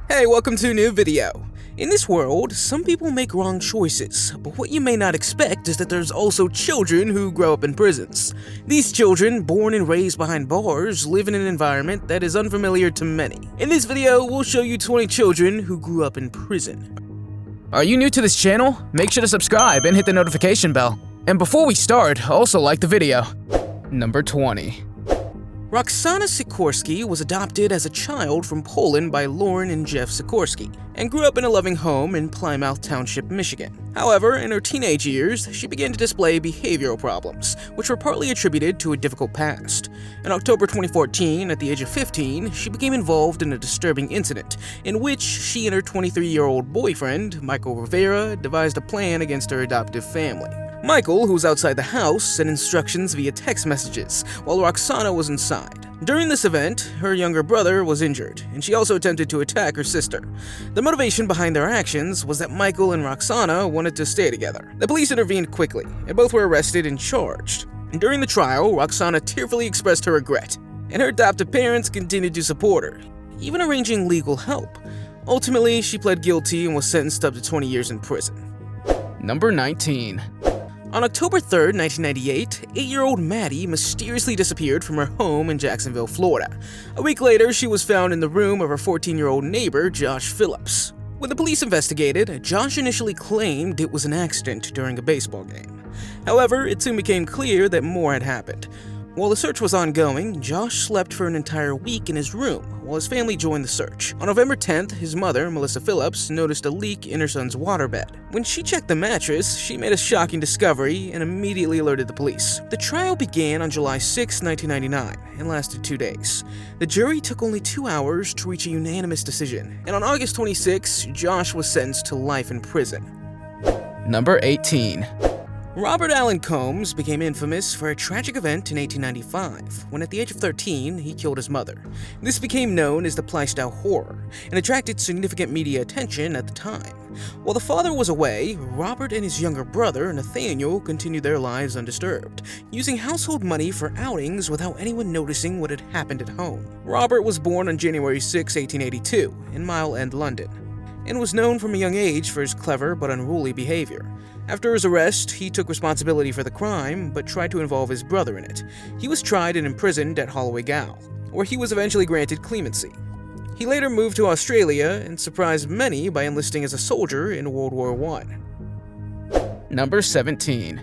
Hey, welcome to a new video. In this world, some people make wrong choices, but what you may not expect is that there's also children who grow up in prisons. These children, born and raised behind bars, live in an environment that is unfamiliar to many. In this video, we'll show you 20 children who grew up in prison. Are you new to this channel? Make sure to subscribe and hit the notification bell. And before we start, also like the video. Number 20. Roxana Sikorsky was adopted as a child from Poland by Lauren and Jeff Sikorsky, and grew up in a loving home in Plymouth Township, Michigan. However, in her teenage years, she began to display behavioral problems, which were partly attributed to a difficult past. In October 2014, at the age of 15, she became involved in a disturbing incident, in which she and her 23-year-old boyfriend, Michael Rivera, devised a plan against her adoptive family. Michael, who was outside the house, sent instructions via text messages, while Roxana was inside. During this event, her younger brother was injured, and she also attempted to attack her sister. The motivation behind their actions was that Michael and Roxana wanted to stay together. The police intervened quickly, and both were arrested and charged. During the trial, Roxana tearfully expressed her regret, and her adoptive parents continued to support her, even arranging legal help. Ultimately, she pled guilty and was sentenced up to 20 years in prison. Number 19. On October 3, 1998, 8-year-old Maddie mysteriously disappeared from her home in Jacksonville, Florida. A week later, she was found in the room of her 14-year-old neighbor, Josh Phillips. When the police investigated, Josh initially claimed it was an accident during a baseball game. However, it soon became clear that more had happened. While the search was ongoing, Josh slept for an entire week in his room while his family joined the search. On November 10th, his mother, Melissa Phillips, noticed a leak in her son's waterbed. When she checked the mattress, she made a shocking discovery and immediately alerted the police. The trial began on July 6, 1999, and lasted 2 days. The jury took only 2 hours to reach a unanimous decision, and on August 26, Josh was sentenced to life in prison. Number 18. Robert Allen Combs became infamous for a tragic event in 1895, when at the age of 13, he killed his mother. This became known as the Plaistow Horror, and attracted significant media attention at the time. While the father was away, Robert and his younger brother, Nathaniel, continued their lives undisturbed, using household money for outings without anyone noticing what had happened at home. Robert was born on January 6, 1882, in Mile End, London, and was known from a young age for his clever but unruly behavior. After his arrest, he took responsibility for the crime, but tried to involve his brother in it. He was tried and imprisoned at Holloway Gaol, where he was eventually granted clemency. He later moved to Australia and surprised many by enlisting as a soldier in World War I. Number 17.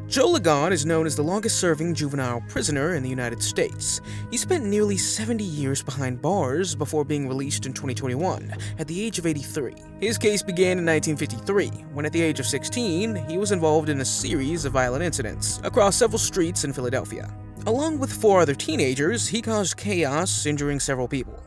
Joe Ligon is known as the longest-serving juvenile prisoner in the United States. He spent nearly 70 years behind bars before being released in 2021, at the age of 83. His case began in 1953, when at the age of 16, he was involved in a series of violent incidents across several streets in Philadelphia. Along with 4 other teenagers, he caused chaos, injuring several people.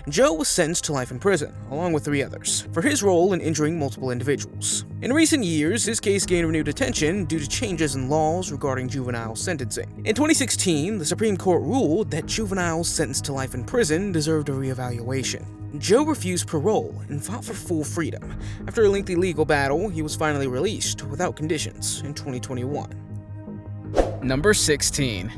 Joe was sentenced to life in prison, along with 3 others, for his role in injuring multiple individuals. In recent years, his case gained renewed attention due to changes in laws regarding juvenile sentencing. In 2016, the Supreme Court ruled that juveniles sentenced to life in prison deserved a reevaluation. Joe refused parole and fought for full freedom. After a lengthy legal battle, he was finally released without conditions in 2021. Number 16.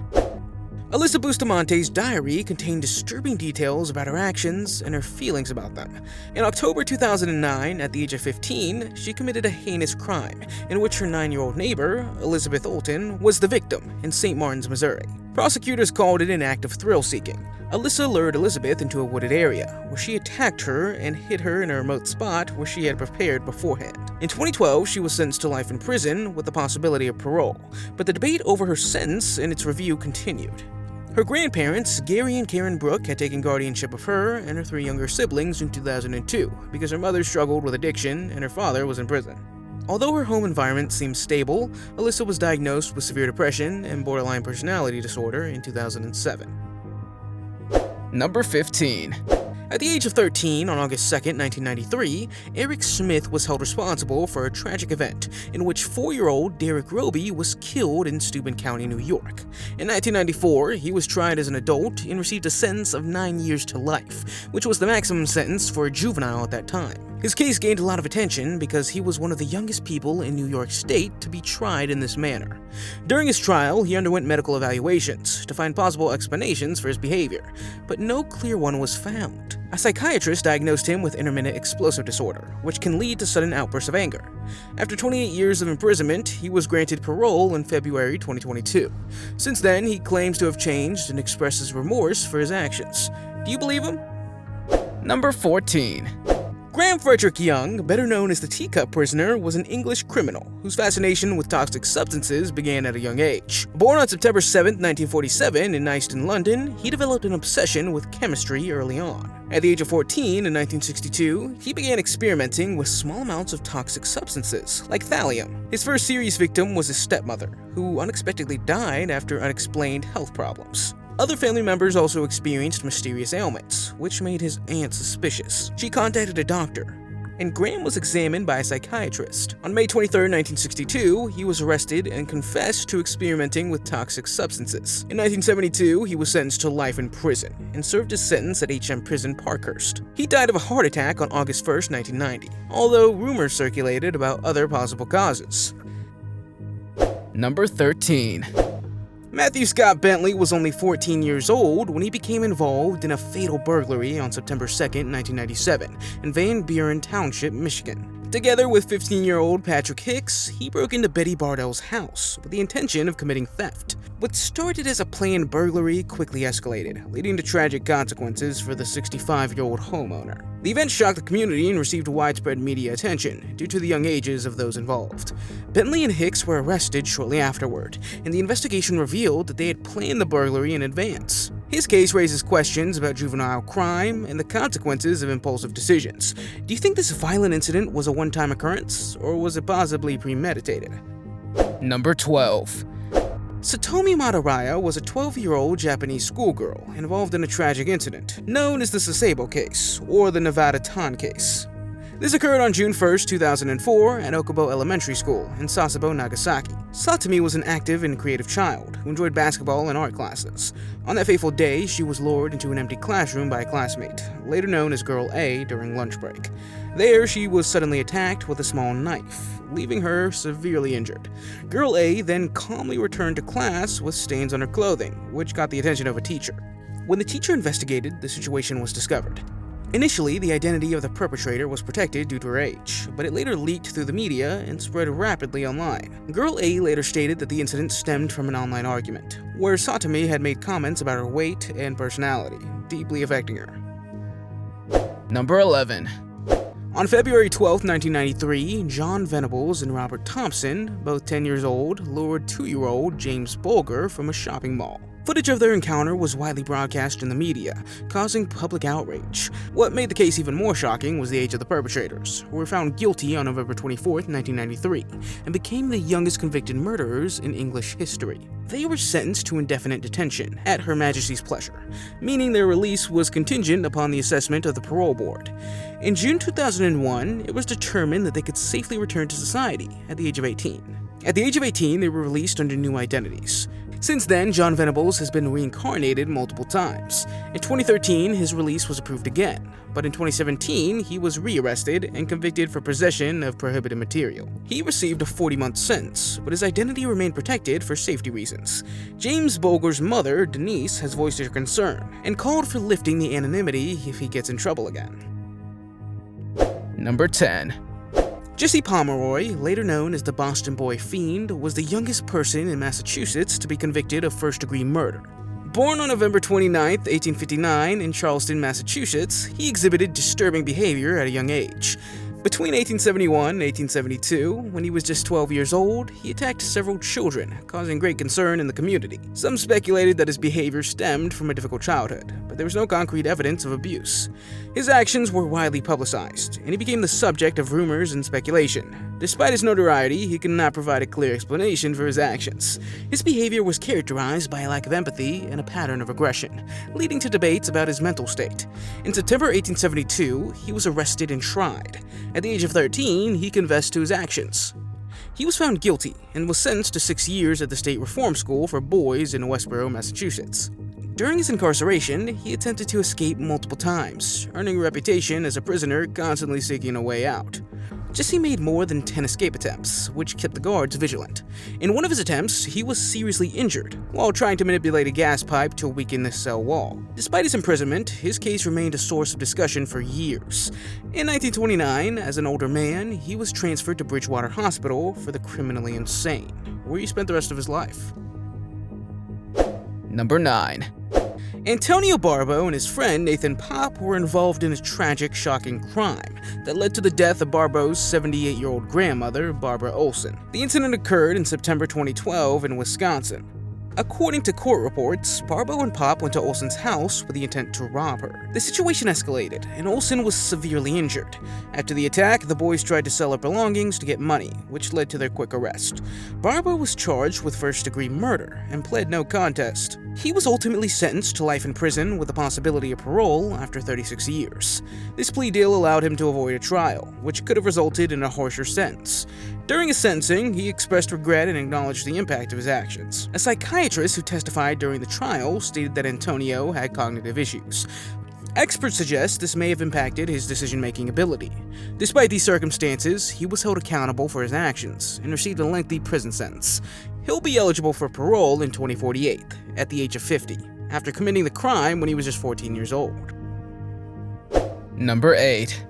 Alyssa Bustamante's diary contained disturbing details about her actions and her feelings about them. In October 2009, at the age of 15, she committed a heinous crime in which her 9-year-old neighbor, Elizabeth Olten, was the victim in St. Martin's, Missouri. Prosecutors called it an act of thrill-seeking. Alyssa lured Elizabeth into a wooded area, where she attacked her and hid her in a remote spot where she had prepared beforehand. In 2012, she was sentenced to life in prison with the possibility of parole, but the debate over her sentence and its review continued. Her grandparents, Gary and Karen Brooke, had taken guardianship of her and her 3 younger siblings in 2002 because her mother struggled with addiction and her father was in prison. Although her home environment seemed stable, Alyssa was diagnosed with severe depression and borderline personality disorder in 2007. Number 15. At the age of 13, on August 2, 1993, Eric Smith was held responsible for a tragic event in which 4-year-old Derek Roby was killed in Steuben County, New York. In 1994, he was tried as an adult and received a sentence of 9 years to life, which was the maximum sentence for a juvenile at that time. His case gained a lot of attention because he was one of the youngest people in New York State to be tried in this manner. During his trial, he underwent medical evaluations to find possible explanations for his behavior, but no clear one was found. A psychiatrist diagnosed him with intermittent explosive disorder, which can lead to sudden outbursts of anger. After 28 years of imprisonment, he was granted parole in February 2022. Since then, he claims to have changed and expresses remorse for his actions. Do you believe him? Number 14. Graham Frederick Young, better known as the Teacup Prisoner, was an English criminal whose fascination with toxic substances began at a young age. Born on September 7, 1947 in Neiston, London, he developed an obsession with chemistry early on. At the age of 14 in 1962, he began experimenting with small amounts of toxic substances, like thallium. His first serious victim was his stepmother, who unexpectedly died after unexplained health problems. Other family members also experienced mysterious ailments, which made his aunt suspicious. She contacted a doctor, and Graham was examined by a psychiatrist. On May 23, 1962, he was arrested and confessed to experimenting with toxic substances. In 1972, he was sentenced to life in prison and served his sentence at HM Prison Parkhurst. He died of a heart attack on August 1, 1990, although rumors circulated about other possible causes. Number 13. Matthew Scott Bentley was only 14 years old when he became involved in a fatal burglary on September 2, 1997, in Van Buren Township, Michigan. Together with 15-year-old Patrick Hicks, he broke into Betty Bardell's house with the intention of committing theft. What started as a planned burglary quickly escalated, leading to tragic consequences for the 65-year-old homeowner. The event shocked the community and received widespread media attention due to the young ages of those involved. Bentley and Hicks were arrested shortly afterward, and the investigation revealed that they had planned the burglary in advance. His case raises questions about juvenile crime and the consequences of impulsive decisions. Do you think this violent incident was a one-time occurrence, or was it possibly premeditated? Number 12. Satomi Madaraya was a 12-year-old Japanese schoolgirl involved in a tragic incident known as the Sasebo case, or the Nevada Tan case. This occurred on June 1, 2004 at Okubo Elementary School in Sasebo, Nagasaki. Satomi was an active and creative child who enjoyed basketball and art classes. On that fateful day, she was lured into an empty classroom by a classmate, later known as Girl A, during lunch break. There, she was suddenly attacked with a small knife, leaving her severely injured. Girl A then calmly returned to class with stains on her clothing, which got the attention of a teacher. When the teacher investigated, the situation was discovered. Initially, the identity of the perpetrator was protected due to her age, but it later leaked through the media and spread rapidly online. Girl A later stated that the incident stemmed from an online argument, where Satomi had made comments about her weight and personality, deeply affecting her. Number 11. On February 12, 1993, John Venables and Robert Thompson, both 10 years old, lured 2-year-old James Bulger from a shopping mall. Footage of their encounter was widely broadcast in the media, causing public outrage. What made the case even more shocking was the age of the perpetrators, who were found guilty on November 24, 1993, and became the youngest convicted murderers in English history. They were sentenced to indefinite detention at Her Majesty's pleasure, meaning their release was contingent upon the assessment of the parole board. In June 2001, it was determined that they could safely return to society at the age of 18. At the age of 18, they were released under new identities. Since then, John Venables has been reincarnated multiple times. In 2013, his release was approved again, but in 2017, he was rearrested and convicted for possession of prohibited material. He received a 40-month sentence, but his identity remained protected for safety reasons. James Bulger's mother, Denise, has voiced her concern and called for lifting the anonymity if he gets in trouble again. Number 10. Jesse Pomeroy, later known as the Boston Boy Fiend, was the youngest person in Massachusetts to be convicted of first-degree murder. Born on November 29, 1859 in Charlestown, Massachusetts, he exhibited disturbing behavior at a young age. Between 1871 and 1872, when he was just 12 years old, he attacked several children, causing great concern in the community. Some speculated that his behavior stemmed from a difficult childhood, but there was no concrete evidence of abuse. His actions were widely publicized, and he became the subject of rumors and speculation. Despite his notoriety, he could not provide a clear explanation for his actions. His behavior was characterized by a lack of empathy and a pattern of aggression, leading to debates about his mental state. In September 1872, he was arrested and tried. At the age of 13, he confessed to his actions. He was found guilty and was sentenced to 6 years at the State Reform School for Boys in Westborough, Massachusetts. During his incarceration, he attempted to escape multiple times, earning a reputation as a prisoner constantly seeking a way out. Jesse made more than 10 escape attempts, which kept the guards vigilant. In one of his attempts, he was seriously injured while trying to manipulate a gas pipe to weaken the cell wall. Despite his imprisonment, his case remained a source of discussion for years. In 1929, as an older man, he was transferred to Bridgewater Hospital for the criminally insane, where he spent the rest of his life. Number 9. Antonio Barbo and his friend Nathan Pop were involved in a tragic, shocking crime that led to the death of Barbo's 78-year-old grandmother, Barbara Olson. The incident occurred in September 2012 in Wisconsin. According to court reports, Barbo and Pop went to Olson's house with the intent to rob her. The situation escalated, and Olson was severely injured. After the attack, the boys tried to sell her belongings to get money, which led to their quick arrest. Barbo was charged with first-degree murder and pled no contest. He was ultimately sentenced to life in prison with the possibility of parole after 36 years. This plea deal allowed him to avoid a trial, which could have resulted in a harsher sentence. During his sentencing, he expressed regret and acknowledged the impact of his actions. A psychiatrist who testified during the trial stated that Antonio had cognitive issues. Experts suggest this may have impacted his decision-making ability. Despite these circumstances, he was held accountable for his actions and received a lengthy prison sentence. He'll be eligible for parole in 2048, at the age of 50, after committing the crime when he was just 14 years old. Number 8.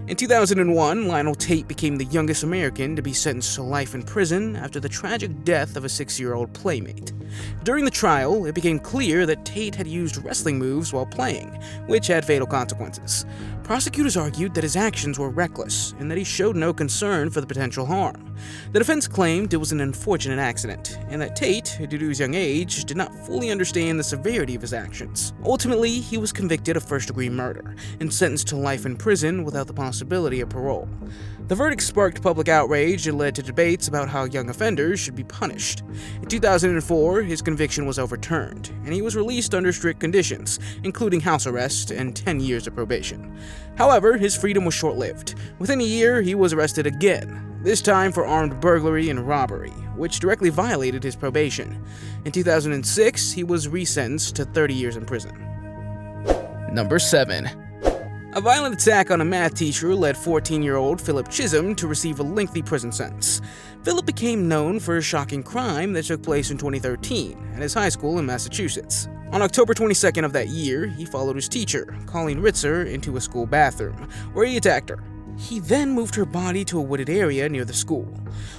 In 2001, Lionel Tate became the youngest American to be sentenced to life in prison after the tragic death of a 6-year-old playmate. During the trial, it became clear that Tate had used wrestling moves while playing, which had fatal consequences. Prosecutors argued that his actions were reckless and that he showed no concern for the potential harm. The defense claimed it was an unfortunate accident, and that Tate, due to his young age, did not fully understand the severity of his actions. Ultimately, he was convicted of first-degree murder and sentenced to life in prison without the possibility of parole. The verdict sparked public outrage and led to debates about how young offenders should be punished. In 2004, his conviction was overturned, and he was released under strict conditions, including house arrest and 10 years of probation. However, his freedom was short-lived. Within a year, he was arrested again, this time for armed burglary and robbery, which directly violated his probation. In 2006, he was resentenced to 30 years in prison. Number 7. A violent attack on a math teacher led 14-year-old Philip Chisholm to receive a lengthy prison sentence. Philip became known for a shocking crime that took place in 2013 at his high school in Massachusetts. On October 22nd of that year, he followed his teacher, Colleen Ritzer, into a school bathroom, where he attacked her. He then moved her body to a wooded area near the school.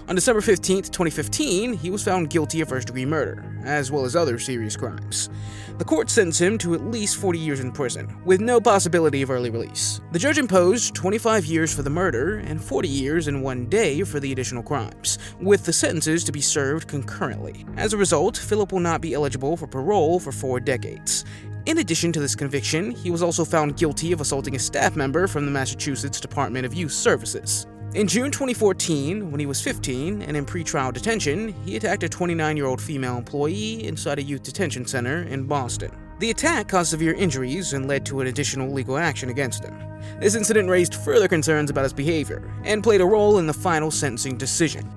On December 15, 2015, he was found guilty of first-degree murder, as well as other serious crimes. The court sentenced him to at least 40 years in prison, with no possibility of early release. The judge imposed 25 years for the murder and 40 years and 1 day for the additional crimes, with the sentences to be served concurrently. As a result, Philip will not be eligible for parole for 4 decades. In addition to this conviction, he was also found guilty of assaulting a staff member from the Massachusetts Department of Youth Services. In June 2014, when he was 15 and in pretrial detention, he attacked a 29-year-old female employee inside a youth detention center in Boston. The attack caused severe injuries and led to an additional legal action against him. This incident raised further concerns about his behavior and played a role in the final sentencing decision.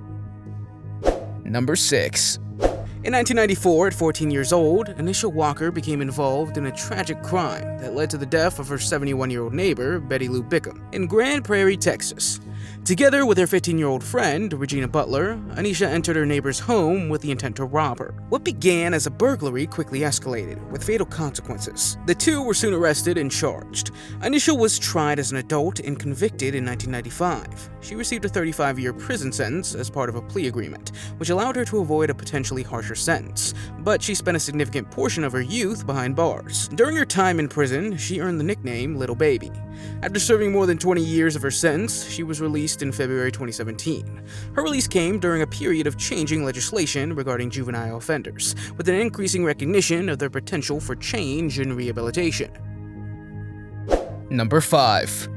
Number 6. In 1994, at 14 years old, Anisha Walker became involved in a tragic crime that led to the death of her 71-year-old neighbor, Betty Lou Bickham, in Grand Prairie, Texas. Together with her 15-year-old friend, Regina Butler, Anisha entered her neighbor's home with the intent to rob her. What began as a burglary quickly escalated, with fatal consequences. The two were soon arrested and charged. Anisha was tried as an adult and convicted in 1995. She received a 35-year prison sentence as part of a plea agreement, which allowed her to avoid a potentially harsher sentence, but she spent a significant portion of her youth behind bars. During her time in prison, she earned the nickname Little Baby. After serving more than 20 years of her sentence, she was released in February 2017. Her release came during a period of changing legislation regarding juvenile offenders, with an increasing recognition of their potential for change and rehabilitation. Number 5.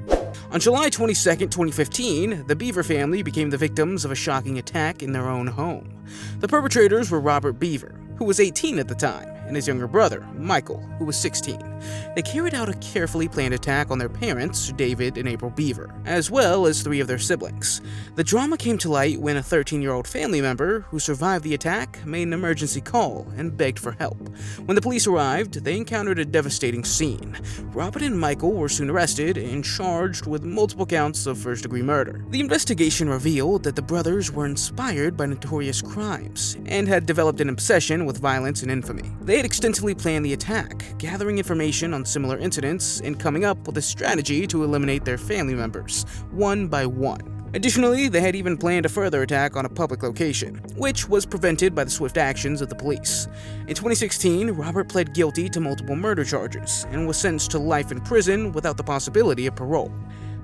On July 22, 2015, the Beaver family became the victims of a shocking attack in their own home. The perpetrators were Robert Beaver, who was 18 at the time, and his younger brother, Michael, who was 16. They carried out a carefully planned attack on their parents, David and April Beaver, as well as 3 of their siblings. The drama came to light when a 13-year-old family member who survived the attack made an emergency call and begged for help. When the police arrived, they encountered a devastating scene. Robert and Michael were soon arrested and charged with multiple counts of first-degree murder. The investigation revealed that the brothers were inspired by notorious crimes and had developed an obsession with violence and infamy. They had extensively planned the attack, gathering information on similar incidents and coming up with a strategy to eliminate their family members, one by one. Additionally, they had even planned a further attack on a public location, which was prevented by the swift actions of the police. In 2016, Robert pled guilty to multiple murder charges and was sentenced to life in prison without the possibility of parole.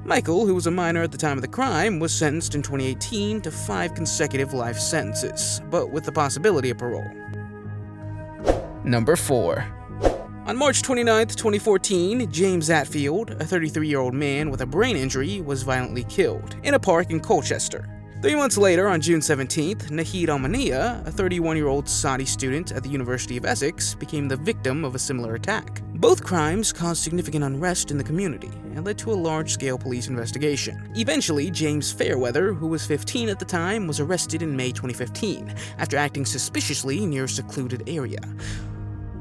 Michael, who was a minor at the time of the crime, was sentenced in 2018 to 5 consecutive life sentences, but with the possibility of parole. Number 4. On March 29, 2014, James Atfield, a 33-year-old man with a brain injury, was violently killed in a park in Colchester. 3 months later, on June 17th, Nahid Al-Mania, a 31-year-old Saudi student at the University of Essex, became the victim of a similar attack. Both crimes caused significant unrest in the community and led to a large-scale police investigation. Eventually, James Fairweather, who was 15 at the time, was arrested in May 2015 after acting suspiciously near a secluded area,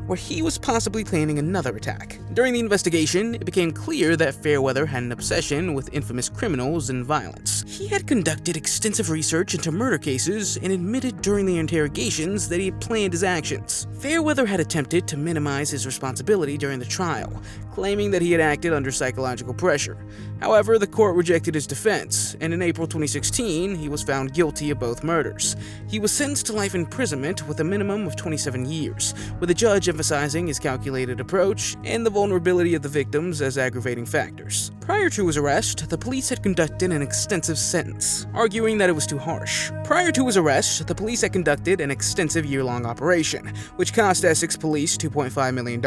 where he was possibly planning another attack. During the investigation, it became clear that Fairweather had an obsession with infamous criminals and violence. He had conducted extensive research into murder cases and admitted during the interrogations that he had planned his actions. Fairweather had attempted to minimize his responsibility during the trial, claiming that he had acted under psychological pressure. However, the court rejected his defense, and in April 2016, he was found guilty of both murders. He was sentenced to life imprisonment with a minimum of 27 years, with the judge emphasizing his calculated approach and the vulnerability of the victims as aggravating factors. Prior to his arrest, the police had conducted an extensive sentence, arguing that it was too harsh. Prior to his arrest, the police had conducted an extensive year-long operation, which cost Essex police $2.5 million.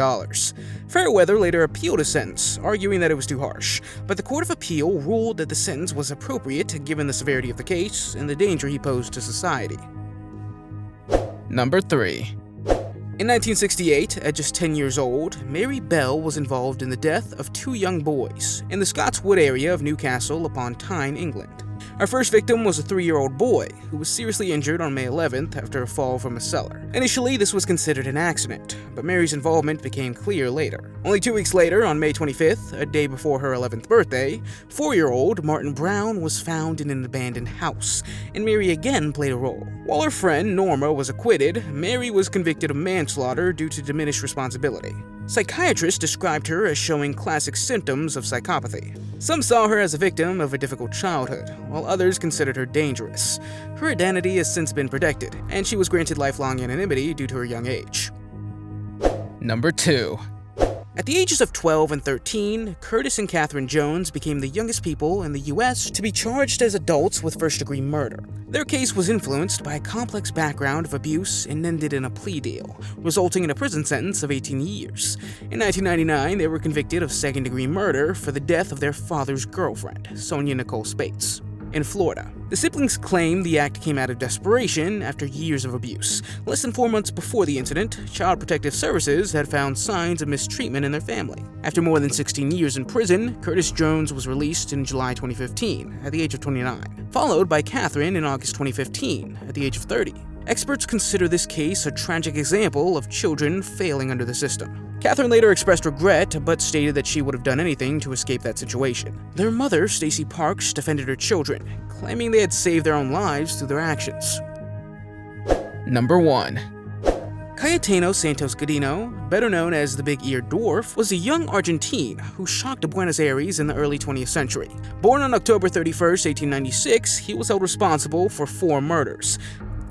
Fairweather later appealed his sentence, arguing that it was too harsh, but the Court of Appeal ruled that the sentence was appropriate given the severity of the case and the danger he posed to society. Number 3. In 1968, at just 10 years old, Mary Bell was involved in the death of 2 young boys in the Scotswood area of Newcastle upon Tyne, England. Our first victim was a 3-year-old boy who was seriously injured on May 11th after a fall from a cellar. Initially, this was considered an accident, but Mary's involvement became clear later. Only 2 weeks later, on May 25th, a day before her 11th birthday, 4-year-old Martin Brown was found in an abandoned house, and Mary again played a role. While her friend Norma was acquitted, Mary was convicted of manslaughter due to diminished responsibility. Psychiatrists described her as showing classic symptoms of psychopathy. Some saw her as a victim of a difficult childhood, while others considered her dangerous. Her identity has since been protected, and she was granted lifelong anonymity due to her young age. Number 2. At the ages of 12 and 13, Curtis and Catherine Jones became the youngest people in the U.S. to be charged as adults with first-degree murder. Their case was influenced by a complex background of abuse and ended in a plea deal, resulting in a prison sentence of 18 years. In 1999, they were convicted of second-degree murder for the death of their father's girlfriend, Sonia Nicole Spates, in Florida. The siblings claim the act came out of desperation after years of abuse. Less than 4 months before the incident, Child Protective Services had found signs of mistreatment in their family. After more than 16 years in prison, Curtis Jones was released in July 2015 at the age of 29, followed by Catherine in August 2015 at the age of 30. Experts consider this case a tragic example of children failing under the system. Catherine later expressed regret, but stated that she would have done anything to escape that situation. Their mother, Stacey Parks, defended her children, claiming they had saved their own lives through their actions. Number 1. Cayetano Santos Godino, better known as the Big-Eared Dwarf, was a young Argentine who shocked Buenos Aires in the early 20th century. Born on October 31, 1896, he was held responsible for 4 murders,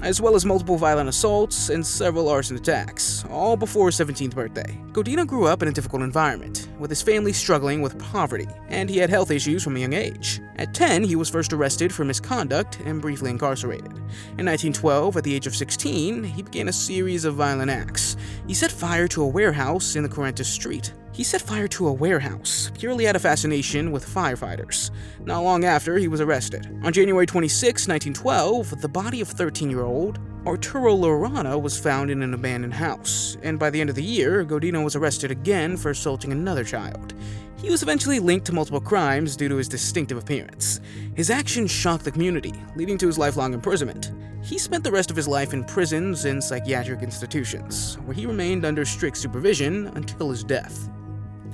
as well as multiple violent assaults and several arson attacks, all before his 17th birthday. Godino grew up in a difficult environment, with his family struggling with poverty, and he had health issues from a young age. At 10, he was first arrested for misconduct and briefly incarcerated. In 1912, at the age of 16, he began a series of violent acts. He set fire to a warehouse in the Corrientes Street, He set fire to a warehouse, purely out of fascination with firefighters. Not long after, he was arrested. On January 26, 1912, the body of 13-year-old Arturo Lorana was found in an abandoned house, and by the end of the year, Godino was arrested again for assaulting another child. He was eventually linked to multiple crimes due to his distinctive appearance. His actions shocked the community, leading to his lifelong imprisonment. He spent the rest of his life in prisons and psychiatric institutions, where he remained under strict supervision until his death.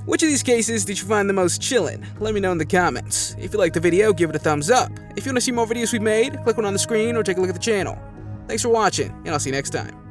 Which of these cases did you find the most chillin'? Let me know in the comments. If you liked the video, give it a thumbs up. If you want to see more videos we made, click one on the screen or take a look at the channel. Thanks for watching, and I'll see you next time.